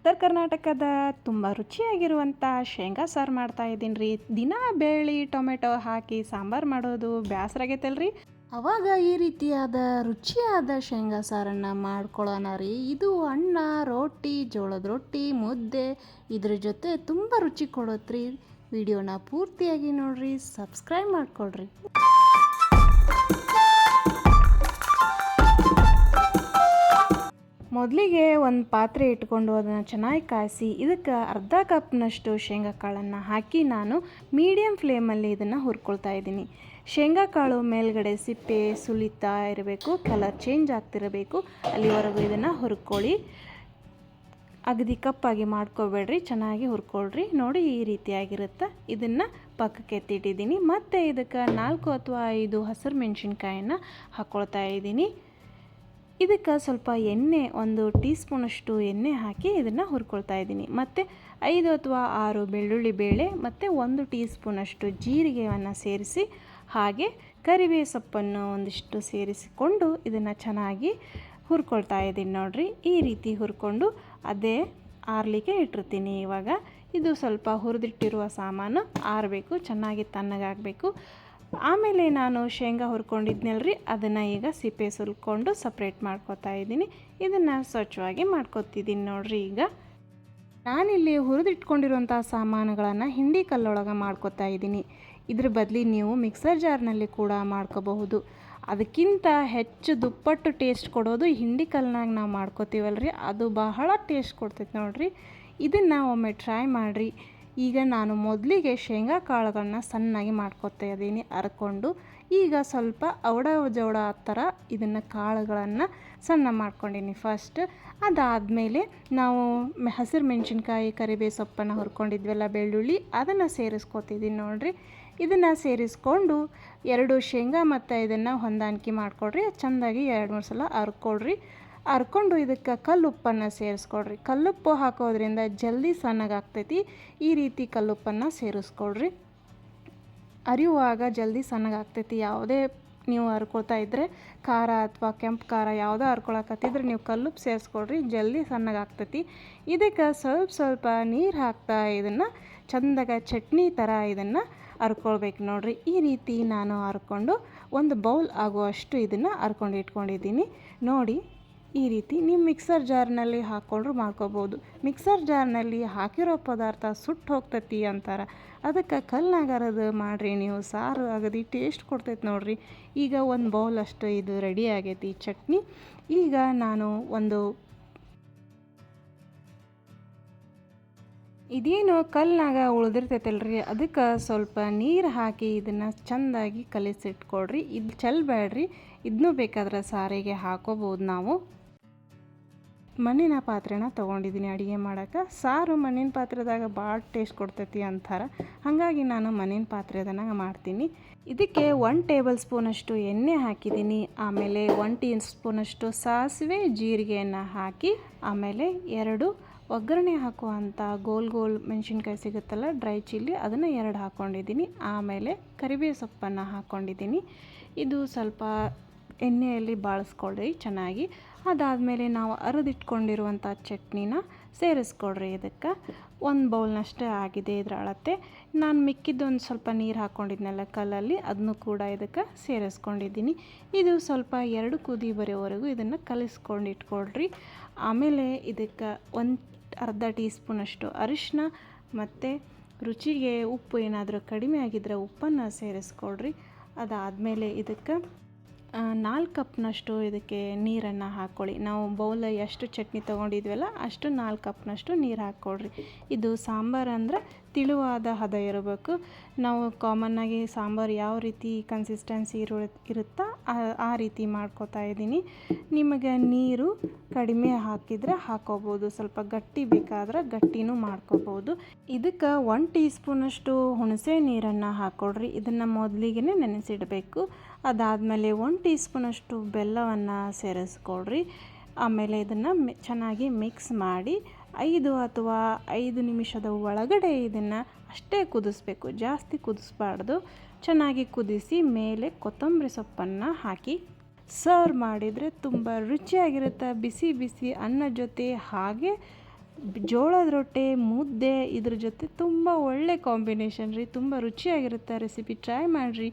ಉತ್ತರ ಕರ್ನಾಟಕದ ತುಂಬ ರುಚಿಯಾಗಿರುವಂಥ ಶೇಂಗಾ ಸಾರು ಮಾಡ್ತಾ ಇದ್ದೀನಿ ರೀ. ದಿನ ಬೇಳೆ ಟೊಮೆಟೊ ಹಾಕಿ ಸಾಂಬಾರು ಮಾಡೋದು ಬೇಸರ ಆಗೈತಲ್ರಿ. ಅವಾಗ ಈ ರೀತಿಯಾದ ರುಚಿಯಾದ ಶೇಂಗಾ ಸಾರನ್ನು ಮಾಡ್ಕೊಳ್ಳೋಣ ರೀ. ಇದು ಅನ್ನ, ರೊಟ್ಟಿ, ಜೋಳದ ರೊಟ್ಟಿ, ಮುದ್ದೆ ಇದ್ರ ಜೊತೆ ತುಂಬ ರುಚಿ ಕೊಡುತ್ತೆ. ವಿಡಿಯೋನ ಪೂರ್ತಿಯಾಗಿ ನೋಡ್ರಿ, ಸಬ್ಸ್ಕ್ರೈಬ್ ಮಾಡ್ಕೊಳ್ರಿ. ಮೊದಲಿಗೆ ಒಂದು ಪಾತ್ರೆ ಇಟ್ಕೊಂಡು ಅದನ್ನು ಚೆನ್ನಾಗಿ ಕಾಯಿಸಿ ಇದಕ್ಕೆ ಅರ್ಧ ಕಪ್ನಷ್ಟು ಶೇಂಗಾ ಕಾಳನ್ನು ಹಾಕಿ ನಾನು ಮೀಡಿಯಮ್ ಫ್ಲೇಮಲ್ಲಿ ಇದನ್ನು ಹುರ್ಕೊಳ್ತಾ ಇದ್ದೀನಿ. ಶೇಂಗಾ ಕಾಳು ಮೇಲ್ಗಡೆ ಸಿಪ್ಪೆ ಸುಲಿತಾ ಇರಬೇಕು, ಕಲರ್ ಚೇಂಜ್ ಆಗ್ತಿರಬೇಕು, ಅಲ್ಲಿವರೆಗೂ ಇದನ್ನು ಹುರ್ಕೊಳ್ಳಿ. ಅಗದಿ ಕಪ್ಪಾಗಿ ಮಾಡ್ಕೋಬೇಡ್ರಿ, ಚೆನ್ನಾಗಿ ಹುರ್ಕೊಳ್ರಿ. ನೋಡಿ ಈ ರೀತಿಯಾಗಿರುತ್ತೆ. ಇದನ್ನು ಪಕ್ಕಕ್ಕೆ ಎತ್ತಿಟ್ಟಿದ್ದೀನಿ. ಮತ್ತು ಇದಕ್ಕೆ 4 ಅಥವಾ 5 ಹಸಿರು ಮೆಣಸಿನ್ಕಾಯನ್ನು ಹಾಕ್ಕೊಳ್ತಾ ಇದ್ದೀನಿ. ಇದಕ್ಕೆ ಸ್ವಲ್ಪ ಎಣ್ಣೆ, 1 ಟೀ ಸ್ಪೂನಷ್ಟು ಎಣ್ಣೆ ಹಾಕಿ ಇದನ್ನು ಹುರ್ಕೊಳ್ತಾ ಇದ್ದೀನಿ. ಮತ್ತು 5 ಅಥವಾ 6 ಬೆಳ್ಳುಳ್ಳಿ ಬೇಳೆ ಮತ್ತು 1 ಟೀ ಸ್ಪೂನಷ್ಟು ಜೀರಿಗೆಯನ್ನು ಸೇರಿಸಿ, ಹಾಗೆ ಕರಿಬೇವು ಸೊಪ್ಪನ್ನು ಒಂದಿಷ್ಟು ಸೇರಿಸಿಕೊಂಡು ಇದನ್ನು ಚೆನ್ನಾಗಿ ಹುರ್ಕೊಳ್ತಾ ಇದ್ದೀನಿ. ನೋಡಿರಿ ಈ ರೀತಿ ಹುರ್ಕೊಂಡು ಅದೇ ಆರಲಿಕ್ಕೆ ಇಟ್ಟಿರ್ತೀನಿ. ಇವಾಗ ಇದು ಸ್ವಲ್ಪ ಹುರಿದಿಟ್ಟಿರುವ ಸಾಮಾನು ಆರಬೇಕು, ಚೆನ್ನಾಗಿ ತಣ್ಣಗಾಗಬೇಕು. ಆಮೇಲೆ ನಾನು ಶೇಂಗಾ ಹುರ್ಕೊಂಡಿದ್ನಲ್ರಿ, ಅದನ್ನು ಈಗ ಸಿಪ್ಪೆ ಸುಲ್ಕೊಂಡು ಸಪ್ರೇಟ್ ಮಾಡ್ಕೊತಾ ಇದ್ದೀನಿ. ಇದನ್ನು ಸ್ವಚ್ಛವಾಗಿ ಮಾಡ್ಕೊತಿದ್ದೀನಿ. ನೋಡಿರಿ ಈಗ ನಾನಿಲ್ಲಿ ಹುರಿದಿಟ್ಕೊಂಡಿರುವಂಥ ಸಾಮಾನುಗಳನ್ನು ಹಿಂಡಿ ಕಲ್ಲೊಳಗೆ ಮಾಡ್ಕೊತಾ ಇದ್ದೀನಿ. ಇದ್ರ ಬದಲಿ ನೀವು ಮಿಕ್ಸರ್ ಜಾರ್ನಲ್ಲಿ ಕೂಡ ಮಾಡ್ಕೋಬಹುದು. ಅದಕ್ಕಿಂತ ಹೆಚ್ಚು ದುಪ್ಪಟ್ಟು ಟೇಸ್ಟ್ ಕೊಡೋದು ಹಿಂಡಿ ಕಲ್ನಾಗ ನಾವು ಮಾಡ್ಕೋತೀವಲ್ರಿ, ಅದು ಬಹಳ ಟೇಸ್ಟ್ ಕೊಡ್ತೈತೆ ನೋಡಿರಿ. ಇದನ್ನು ಒಮ್ಮೆ ಟ್ರೈ ಮಾಡಿರಿ. ಈಗ ನಾನು ಮೊದಲಿಗೆ ಶೇಂಗಾ ಕಾಳುಗಳನ್ನ ಸಣ್ಣಾಗಿ ಮಾಡ್ಕೊತಾ ಇದ್ದೀನಿ ಹರ್ಕೊಂಡು. ಈಗ ಸ್ವಲ್ಪ ಜೋಳ ಆ ಥರ ಇದನ್ನು ಕಾಳುಗಳನ್ನು ಸಣ್ಣ ಮಾಡ್ಕೊಂಡಿನಿ ಫಸ್ಟ್. ಅದಾದಮೇಲೆ ನಾವು ಹಸಿರು ಮೆಣಸಿನ್ಕಾಯಿ, ಕರಿಬೇವು ಸೊಪ್ಪನ್ನು ಹುರ್ಕೊಂಡಿದ್ವಲ್ಲ, ಬೆಳ್ಳುಳ್ಳಿ, ಅದನ್ನು ಸೇರಿಸ್ಕೊತಿದ್ದೀನಿ ನೋಡಿರಿ. ಇದನ್ನು ಸೇರಿಸ್ಕೊಂಡು 2 ಶೇಂಗಾ ಮತ್ತು ಇದನ್ನು ಹೊಂದಾಣಿಕೆ ಮಾಡಿಕೊಡ್ರಿ. ಚೆಂದಾಗಿ 2-3 ಸಲ ಹರ್ಕೊಂಡು ಇದಕ್ಕೆ ಕಲ್ಲುಪ್ಪನ್ನು ಸೇರಿಸ್ಕೊಡ್ರಿ. ಕಲ್ಲುಪ್ಪು ಹಾಕೋದ್ರಿಂದ ಜಲ್ದಿ ಸಣ್ಣಗಾಗ್ತೈತಿ. ಈ ರೀತಿ ಕಲ್ಲುಪ್ಪನ್ನು ಸೇರಿಸ್ಕೊಡ್ರಿ. ಅರಿಯುವಾಗ ಜಲ್ದಿ ಸಣ್ಣಗಾಗ್ತೈತಿ. ಯಾವುದೇ ನೀವು ಹರ್ಕೊಳ್ತಾ ಇದ್ದರೆ ಖಾರ ಅಥವಾ ಕೆಂಪು ಖಾರ ಯಾವುದೋ ಹರ್ಕೊಳಕತ್ತಿದ್ರೆ ನೀವು ಕಲ್ಲುಪ್ಪು ಸೇರಿಸ್ಕೊಡ್ರಿ, ಜಲ್ದಿ ಸಣ್ಣಗಾಗ್ತೈತಿ. ಇದಕ್ಕೆ ಸ್ವಲ್ಪ ನೀರು ಹಾಕ್ತಾ ಇದನ್ನು ಚೆಂದಾಗ ಚಟ್ನಿ ಥರ ಇದನ್ನು ಹರ್ಕೊಳ್ಬೇಕು ನೋಡಿರಿ. ಈ ರೀತಿ ನಾನು ಹರ್ಕೊಂಡು 1 ಬೌಲ್ ಆಗುವಷ್ಟು ಇದನ್ನು ಹರ್ಕೊಂಡು ಇಟ್ಕೊಂಡಿದ್ದೀನಿ. ನೋಡಿ ಈ ರೀತಿ ನೀವು ಮಿಕ್ಸರ್ ಜಾರ್ನಲ್ಲಿ ಹಾಕ್ಕೊಂಡ್ರು ಮಾಡ್ಕೋಬೋದು. ಮಿಕ್ಸರ್ ಜಾರ್ನಲ್ಲಿ ಹಾಕಿರೋ ಪದಾರ್ಥ ಸುಟ್ಟು ಹೋಗ್ತೈತಿ ಅಂತಾರೆ, ಅದಕ್ಕೆ ಕಲ್ನಾಗರದು ಮಾಡಿರಿ ನೀವು, ಸಾರು ಅಗದಿ ಟೇಸ್ಟ್ ಕೊಡ್ತೈತೆ ನೋಡಿರಿ. ಈಗ 1 ಬೌಲ್ ಅಷ್ಟು ಇದು ರೆಡಿ ಆಗೈತಿ ಚಟ್ನಿ. ಈಗ ನಾನು ಇದೇನು ಕಲ್ನಾಗ ಉಳಿದಿರ್ತೈತಲ್ರಿ, ಅದಕ್ಕೆ ಸ್ವಲ್ಪ ನೀರು ಹಾಕಿ ಇದನ್ನು ಚೆಂದಾಗಿ ಕಲಿಸಿಟ್ಕೊಳ್ರಿ. ಇದು ಚೆಲ್ಲಬೇಡ್ರಿ, ಇದನ್ನೂ ಬೇಕಾದ್ರೆ ಸಾರಿಗೆ ಹಾಕೋಬೋದು. ನಾವು ಮಣ್ಣಿನ ಪಾತ್ರೆನ ತೊಗೊಂಡಿದ್ದೀನಿ ಅಡುಗೆ ಮಾಡೋಕ್ಕೆ. ಸಾರು ಮಣ್ಣಿನ ಪಾತ್ರೆದಾಗ ಭಾಳ ಟೇಸ್ಟ್ ಕೊಡ್ತೈತಿ ಅಂತಾರೆ, ಹಾಗಾಗಿ ನಾನು ಮಣ್ಣಿನ ಪಾತ್ರೆದಾಗ ಮಾಡ್ತೀನಿ. ಇದಕ್ಕೆ 1 ಟೇಬಲ್ ಸ್ಪೂನಷ್ಟು ಎಣ್ಣೆ ಹಾಕಿದ್ದೀನಿ. ಆಮೇಲೆ 1 ಟೀ ಸ್ಪೂನಷ್ಟು ಸಾಸಿವೆ ಜೀರಿಗೆಯನ್ನು ಹಾಕಿ, ಆಮೇಲೆ 2 ಒಗ್ಗರಣೆ ಹಾಕುವಂಥ ಗೋಲ್ ಮೆಣಸಿನ್ಕಾಯಿ ಸಿಗುತ್ತಲ್ಲ, ಡ್ರೈ ಚಿಲ್ಲಿ, ಅದನ್ನು 2 ಹಾಕ್ಕೊಂಡಿದ್ದೀನಿ. ಆಮೇಲೆ ಕರಿಬೇವು ಸೊಪ್ಪನ್ನು ಹಾಕ್ಕೊಂಡಿದ್ದೀನಿ. ಇದು ಸ್ವಲ್ಪ ಎಣ್ಣೆಯಲ್ಲಿ ಬಾಳಿಸ್ಕೊಳ್ರಿ ಚೆನ್ನಾಗಿ. ಅದಾದಮೇಲೆ ನಾವು ಅರಿದಿಟ್ಕೊಂಡಿರುವಂಥ ಚಟ್ನಿನ ಸೇರಿಸ್ಕೊಡ್ರಿ. ಇದಕ್ಕೆ 1 ಬೌಲ್ನಷ್ಟೇ ಆಗಿದೆ ಇದರ ಅಳತೆ. ನಾನು ಮಿಕ್ಕಿದ್ದೊಂದು ಸ್ವಲ್ಪ ನೀರು ಹಾಕ್ಕೊಂಡಿದ್ನಲ್ಲ ಕಲ್ಲಲ್ಲಿ, ಅದನ್ನು ಕೂಡ ಇದಕ್ಕೆ ಸೇರಿಸ್ಕೊಂಡಿದ್ದೀನಿ. ಇದು ಸ್ವಲ್ಪ 2 ಕುದಿ ಬರೋವರೆಗೂ ಇದನ್ನು ಕಲಿಸ್ಕೊಂಡು ಇಟ್ಕೊಳ್ರಿ. ಆಮೇಲೆ ಇದಕ್ಕೆ ಅರ್ಧ ಟೀ ಸ್ಪೂನಷ್ಟು ಅರಿಶಿನ ಮತ್ತು ರುಚಿಗೆ ಉಪ್ಪು ಏನಾದರೂ ಕಡಿಮೆ ಆಗಿದ್ದರೆ ಉಪ್ಪನ್ನು ಸೇರಿಸ್ಕೊಳ್ರಿ. ಅದಾದಮೇಲೆ ಇದಕ್ಕೆ 4 ಕಪ್ನಷ್ಟು ಇದಕ್ಕೆ ನೀರನ್ನು ಹಾಕ್ಕೊಳ್ಳಿ. ನಾವು ಬೌಲ ಎಷ್ಟು ಚಟ್ನಿ ತೊಗೊಂಡಿದ್ವಲ್ಲ ಅಷ್ಟು 4 ಕಪ್ನಷ್ಟು ನೀರು ಹಾಕ್ಕೊಳ್ರಿ. ಇದು ಸಾಂಬಾರು ಅಂದರೆ ತಿಳುವಾದ ಹದ ಇರಬೇಕು. ನಾವು ಕಾಮನ್ನಾಗಿ ಸಾಂಬಾರು ಯಾವ ರೀತಿ ಕನ್ಸಿಸ್ಟೆನ್ಸಿ ಇರುತ್ತಾ ಆ ರೀತಿ ಮಾಡ್ಕೋತಾ ಇದ್ದೀನಿ. ನಿಮಗೆ ನೀರು ಕಡಿಮೆ ಹಾಕಿದರೆ ಹಾಕೋಬೋದು, ಸ್ವಲ್ಪ ಗಟ್ಟಿ ಬೇಕಾದ್ರೆ ಗಟ್ಟಿನೂ ಮಾಡ್ಕೋಬೋದು. ಇದಕ್ಕೆ 1 ಟೀ ಸ್ಪೂನಷ್ಟು ಹುಣಸೆ ನೀರನ್ನು ಹಾಕ್ಕೊಡ್ರಿ. ಇದನ್ನು ಮೊದಲಿಗೆ ನೆನೆಸಿಡಬೇಕು. ಅದಾದಮೇಲೆ 1 ಟೀ ಸ್ಪೂನಷ್ಟು ಬೆಲ್ಲವನ್ನು ಸೇರಿಸ್ಕೊಡ್ರಿ. ಆಮೇಲೆ ಇದನ್ನು ಚೆನ್ನಾಗಿ ಮಿಕ್ಸ್ ಮಾಡಿ 5 ಅಥವಾ 5 ನಿಮಿಷದ ಒಳಗಡೆ ಇದನ್ನು ಅಷ್ಟೇ ಕುದಿಸ್ಬೇಕು, ಜಾಸ್ತಿ ಕುದಿಸ್ಬಾರ್ದು. ಚೆನ್ನಾಗಿ ಕುದಿಸಿ ಮೇಲೆ ಕೊತ್ತಂಬರಿ ಸೊಪ್ಪನ್ನು ಹಾಕಿ ಸರ್ವ್ ಮಾಡಿದರೆ ತುಂಬ ರುಚಿಯಾಗಿರುತ್ತೆ. ಬಿಸಿ ಬಿಸಿ ಅನ್ನ ಜೊತೆ ಹಾಗೆ ಜೋಳದ ರೊಟ್ಟಿ ಮುದ್ದೆ ಇದ್ರ ಜೊತೆ ತುಂಬ ಒಳ್ಳೆ ಕಾಂಬಿನೇಷನ್ ರೀ. ತುಂಬ ರುಚಿಯಾಗಿರುತ್ತೆ ರೆಸಿಪಿ. ಟ್ರೈ ಮಾಡಿರಿ.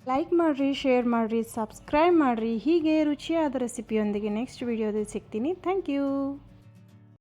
ಲೈಕ್ ಮಾಡಿರಿ, ಶೇರ್ ಮಾಡಿರಿ, ಸಬ್ಸ್ಕ್ರೈಬ್ ಮಾಡಿರಿ. ಹೀಗೆ ರುಚಿಯಾದ ರೆಸಿಪಿಯೊಂದಿಗೆ ನೆಕ್ಸ್ಟ್ ವಿಡಿಯೋದಲ್ಲಿ ಸಿಗ್ತೀನಿ. Thank you.